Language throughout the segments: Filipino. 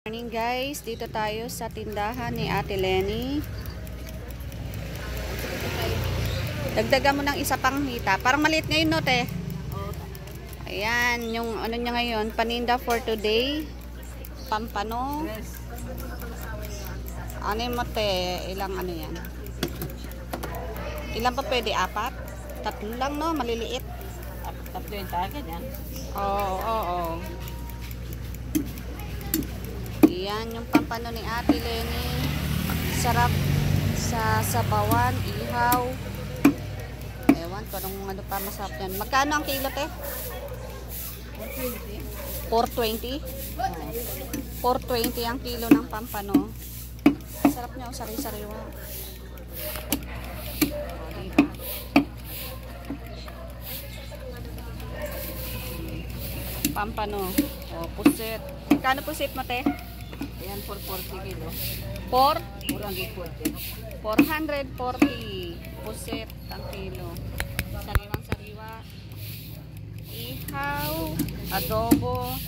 Morning guys, dito tayo sa tindahan ni Ate Lenny. Dagdagan mo ng isa pang hita. Parang maliit ngayon no, te. Ayan, yung ano niya ngayon, paninda for today. Pampano. Ano mo te, ilang ano yan? Ilang pa pwede? Apat? Tatlo lang no, maliliit. Tatlo yung tagad yan. Oo. Yan yung pampano ni Ate Lenny. Sarap sa sabawan, ihaw. Ewan ko ano pa masarap yan. Magkano ang kilo, te? 420. 420 ang kilo ng pampano. Sarap niya o sari-sariwa. Diba? Pampano. O, pusit. Magkano pusit mo, te? Ayan, 440 kilo. 440 pusit ang kilo. Sariwang sariwa. Ihaw, adobo.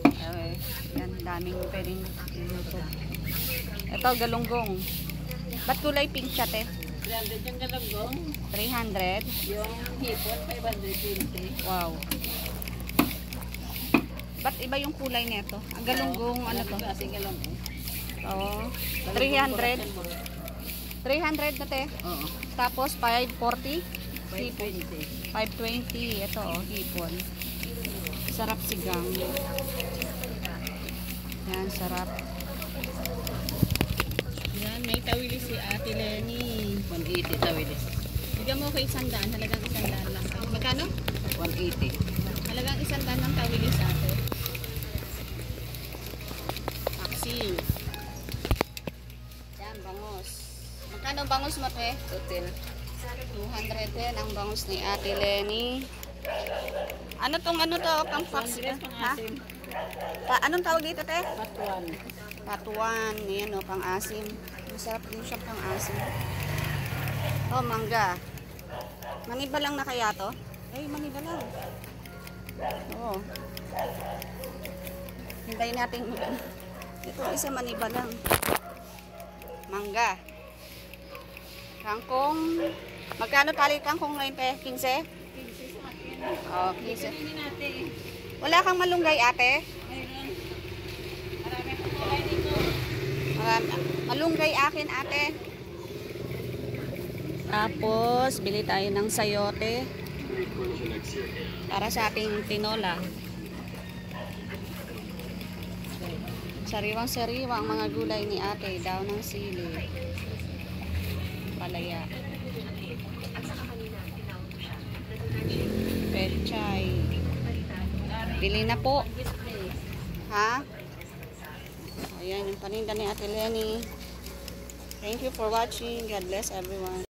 Okay, yan, daming pwedeng iluto. Ito, galunggong. Ba't kulay pink siya, te? 300 yung galunggong. 300. Yung hipon, 520. Wow. Ba't iba yung kulay nito? Ang galunggong, ano to? Klaseng galunggong. Oo. 300. 300 na, te. Oo. Tapos 540. 520. 520. Ito, oh, hipon. Sarap sigang. Yan, sarap. Yan, may tawili si Ate Lenny. 180 tawilis. Bigyan mo ko 100. Halagang 100 lang. Magkano? 180. Halagang 100 ng tawili sa ate. Maxi. Yan, bangus. Magkano ang bangus mo, te? Total. 200 din ang bangus ni Ate Lenny. Ano to? Pang fox? Ha? Anong tawag dito, te? Patuan. Patuan. Yan o, pang asim. Masarap din siya pang asim. Oh, mangga. Maniba lang na kaya to? Maniba lang. Oo. Hintayin natin magano. Ito isa maniba lang. Mangga. Kangkong. Magkano tali kangkong ngayon, te? 15? 15 sa akin. Oh, 15. Hindi natin. Wala kang malunggay, ate? Ayun. Marami akong kulay dito. Malunggay akin, ate. Tapos, bili tayo ng sayote. Para sa ating tinola. Sariwang-sariwa ang mga gulay ni ate. Daw ng sili. Palaya. Pechay. Bili na po. Ha? Ayan yung paninda ni Ate Lenny. Thank you for watching. God bless everyone.